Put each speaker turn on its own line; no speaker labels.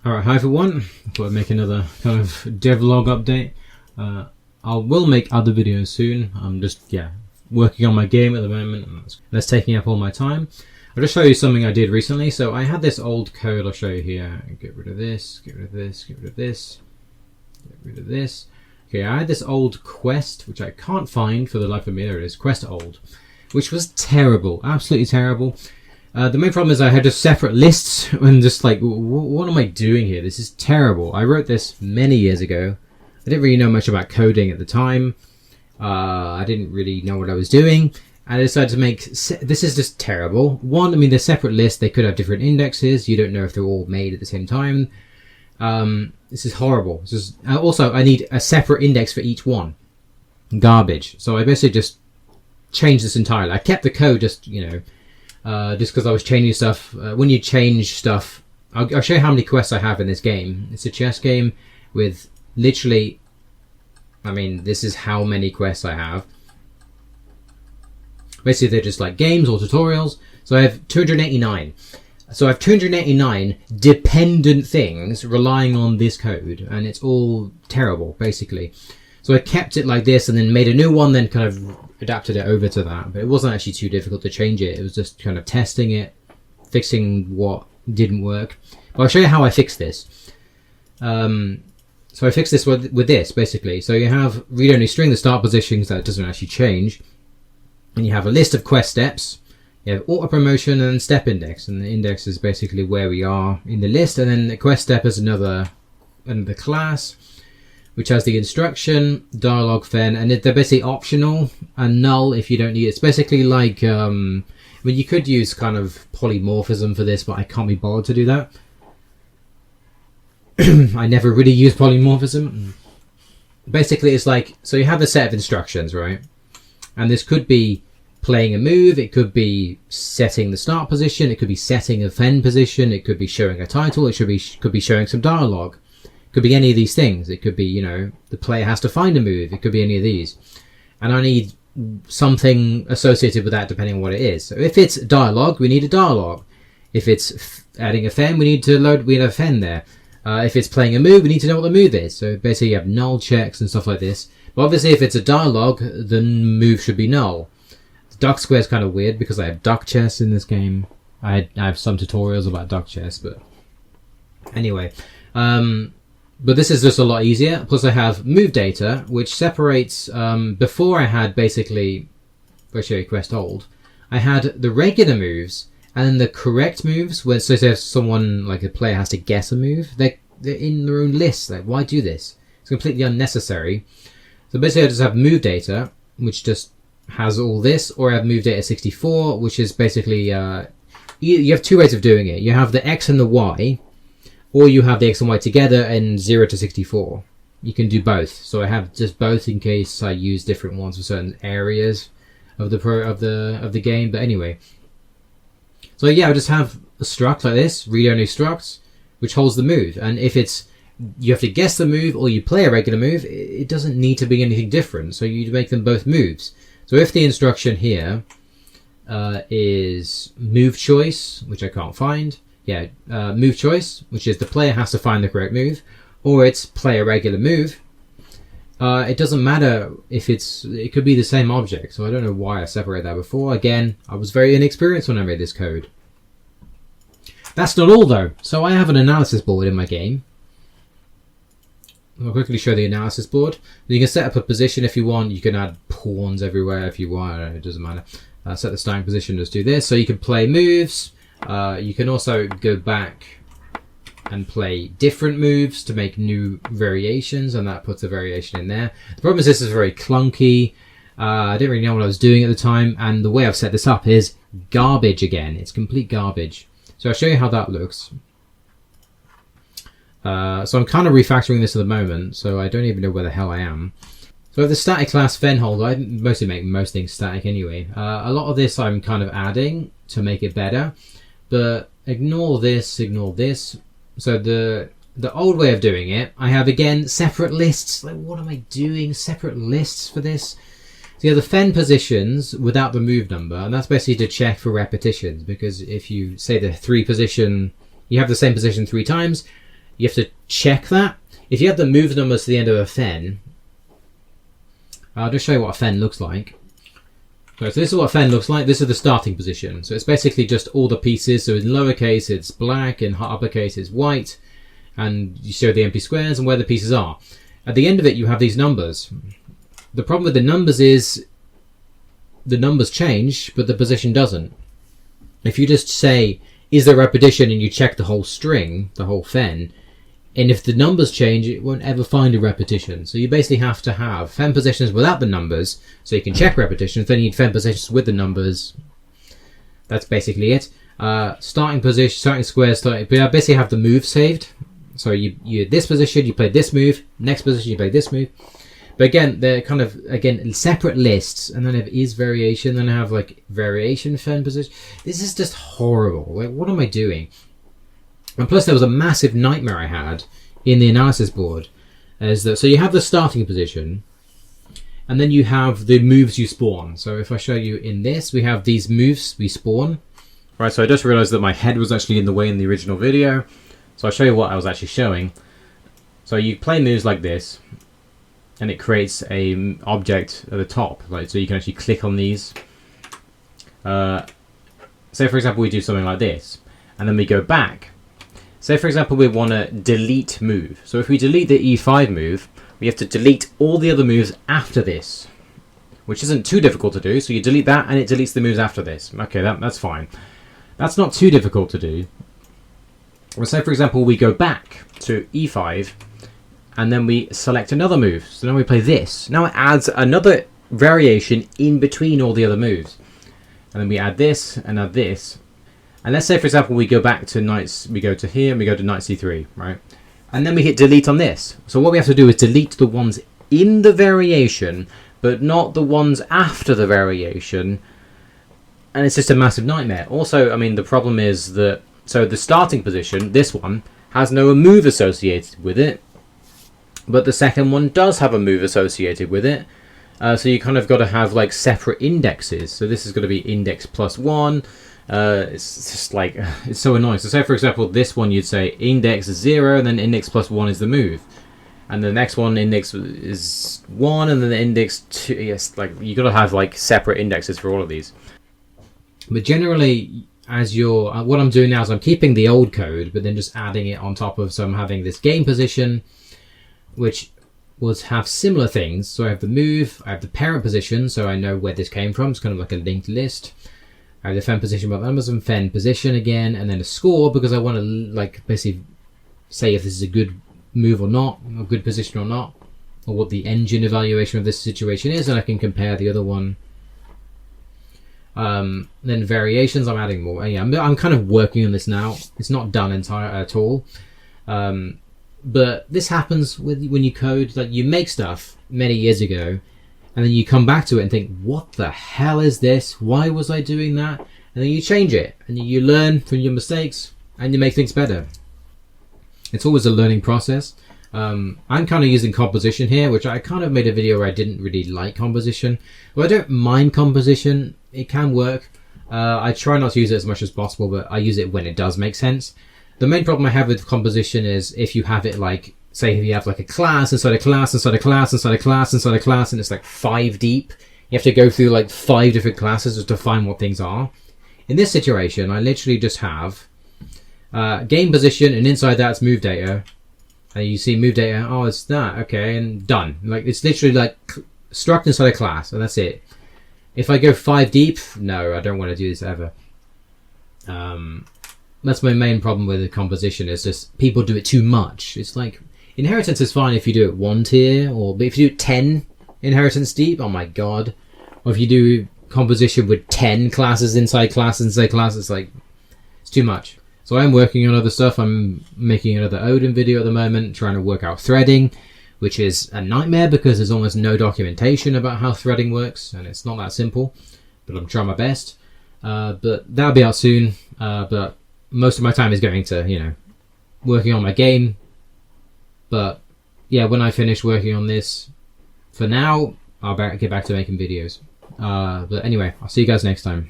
Alright, hi everyone. I thought I'd make another kind of devlog update. I will make other videos soon. I'm just, working on my game at the moment, and that's taking up all my time. I'll just show you something I did recently. So I had this old code, I'll show you here. Get rid of this, get rid of this, get rid of this, get rid of this. Okay, I had this old quest, which I can't find for the life of me. There it is, quest old, which was terrible, absolutely terrible. The main problem is I had just separate lists and just like, what am I doing here? This is terrible. I wrote this many years ago. I didn't really know much about coding at the time. I didn't really know what I was doing. And I decided to make, this is just terrible. One, I mean, they're separate lists. They could have different indexes. You don't know if they're all made at the same time. This is horrible. This is, also, I need a separate index for each one. Garbage. So I basically just changed this entirely. I kept the code just, just because I was changing stuff. When you change stuff, I'll show you how many quests I have in this game. It's a chess game with literally, I mean, this is how many quests I have. Basically, they're just like games or tutorials. So I have 289. So I have 289 dependent things relying on this code, and it's all terrible, basically. So I kept it like this and then made a new one, then kind of adapted it over to that. But it wasn't actually too difficult to change it. It was just kind of testing it, fixing what didn't work. But I'll show you how I fixed this. So I fixed this with this, basically. So you have read-only string, the start positions, that doesn't actually change. And you have a list of quest steps. You have auto promotion and step index. And the index is basically where we are in the list. And then the quest step is another class, which has the instruction, dialogue, fen, and they're basically optional and null if you don't need it. It's basically like, I mean, you could use kind of polymorphism for this, but I can't be bothered to do that. I never really use polymorphism. Basically, it's like, so you have a set of instructions, right? And this could be playing a move, it could be setting the start position, it could be setting a fen position, it could be showing a title, it could be showing some dialogue. Could be any of these things. It could be, the player has to find a move. It could be any of these. And I need something associated with that depending on what it is. So if it's dialogue, we need a dialogue. If it's adding a fen, we need a fen there. If it's playing a move, we need to know what the move is. So basically you have null checks and stuff like this. But obviously if it's a dialogue, the move should be null. The duck square is kind of weird because I have duck chess in this game. I have some tutorials about duck chess, but anyway. But this is just a lot easier. Plus I have move data, which separates, before I had basically, if I show you quest hold, I had the regular moves and then the correct moves, where so if someone, like a player has to guess a move, they're in their own list. Like, why do this? It's completely unnecessary. So basically I just have move data, which just has all this, or I have move data 64, which is basically, you have two ways of doing it. You have the X and the Y, or you have the X and Y together in 0 to 64. You can do both. So I have just both in case I use different ones for certain areas of the game. But anyway, so yeah, I just have a struct like this, read-only struct, which holds the move. And if it's you have to guess the move or you play a regular move, it doesn't need to be anything different. So you make them both moves. So if the instruction here is move choice, which I can't find. Move choice, which is the player has to find the correct move, or it's play a regular move. It doesn't matter if it could be the same object, so I don't know why I separated that before. Again, I was very inexperienced when I made this code. That's not all though. So I have an analysis board in my game. I'll quickly show the analysis board. You can set up a position if you want. You can add pawns everywhere if you want. It doesn't matter. Set the starting position, just do this. So you can play moves. You can also go back and play different moves to make new variations, and that puts a variation in there. The problem is this is very clunky. I didn't really know what I was doing at the time, and the way I've set this up is garbage again. It's complete garbage. So I'll show you how that looks. So I'm kind of refactoring this at the moment, so I don't even know where the hell I am. So with the static class fen holder, I mostly make most things static anyway. A lot of this I'm kind of adding to make it better. But ignore this, ignore this. So the old way of doing it, I have again separate lists. Like, what am I doing? Separate lists for this? So you have the fen positions without the move number, and that's basically to check for repetitions, because if you say the 3 position, you have the same position 3 times, you have to check that. If you have the move numbers to the end of a fen, I'll just show you what a fen looks like. So this is what a fen looks like. This is the starting position. So it's basically just all the pieces. So in lowercase it's black, in uppercase it's white, and you show the empty squares and where the pieces are. At the end of it you have these numbers. The problem with the numbers is the numbers change, but the position doesn't. If you just say, is there repetition, and you check the whole string, the whole fen, and if the numbers change, it won't ever find a repetition. So you basically have to have fen positions without the numbers, so you can check repetitions. Then you need fen positions with the numbers. That's basically it. Starting position, starting squares, but I basically have the move saved. So you this position, you play this move. Next position, you play this move. But again, they're kind of, again, separate lists. And then I have is variation, then I have like variation fen position. This is just horrible. Like, what am I doing? And plus there was a massive nightmare I had in the analysis board. So you have the starting position, and then you have the moves you spawn. So if I show you in this, we have these moves we spawn. Right, so I just realized that my head was actually in the way in the original video. So I'll show you what I was actually showing. So you play moves like this, and it creates a object at the top. Like, so you can actually click on these. Say for example we do something like this, and then we go back. Say for example we want to delete move. So if we delete the E5 move, we have to delete all the other moves after this, which isn't too difficult to do. So you delete that and it deletes the moves after this. Okay, that's fine. That's not too difficult to do. Well, say for example we go back to E5 and then we select another move. So now we play this. Now it adds another variation in between all the other moves. And then we add this and add this. And let's say, for example, we go back to knights, we go to here, and we go to knight c3, right? And then we hit delete on this. So what we have to do is delete the ones in the variation, but not the ones after the variation. And it's just a massive nightmare. Also, I mean, the problem is that, so the starting position, this one, has no move associated with it. But the second one does have a move associated with it. So you kind of got to have like separate indexes. So this is going to be index +1. It's just like, it's so annoying. So say for example this one you'd say index is 0 and then index +1 is the move, and the next one index is 1 and then the index 2. Yes, like you got to have like separate indexes for all of these. But generally, as you're what I'm doing now is I'm keeping the old code but then just adding it on top of, so I'm having this game position which would have similar things. So I have the move, I have the parent position, so I know where this came from. It's kind of like a linked list. I have the fen position by Amazon, fen position again, and then a score because I want to like basically say if this is a good move or not, a good position or not, or what the engine evaluation of this situation is, and I can compare the other one. Then variations, I'm adding more. Yeah, I'm kind of working on this now. It's not done at all. But this happens when you code. Like you make stuff many years ago, and then you come back to it and think, what the hell is this? Why was I doing that? And then you change it, and you learn from your mistakes, and you make things better. It's always a learning process. I'm kind of using composition here, which I kind of made a video where I didn't really like composition. Well, I don't mind composition. It can work. I try not to use it as much as possible, but I use it when it does make sense. The main problem I have with composition is if you have it like, say if you have like a class inside a class inside a class inside a class inside a class, and it's like 5 deep, you have to go through like 5 different classes just to find what things are. In this situation, I literally just have game position, and inside that's move data. And you see move data, oh, it's that, okay, and done. Like it's literally like struct inside a class, and that's it. If I go 5 deep, no, I don't want to do this ever. That's my main problem with the composition, is just people do it too much. It's like inheritance is fine if you do it 1 tier, but if you do 10 inheritance deep, oh my god. Or if you do composition with 10 classes inside classes, it's like, it's too much. So I'm working on other stuff. I'm making another Odin video at the moment, trying to work out threading, which is a nightmare because there's almost no documentation about how threading works, and it's not that simple, but I'm trying my best. But that'll be out soon. But most of my time is going to, you know, working on my game. But yeah, when I finish working on this, for now, I'll get back to making videos. But anyway, I'll see you guys next time.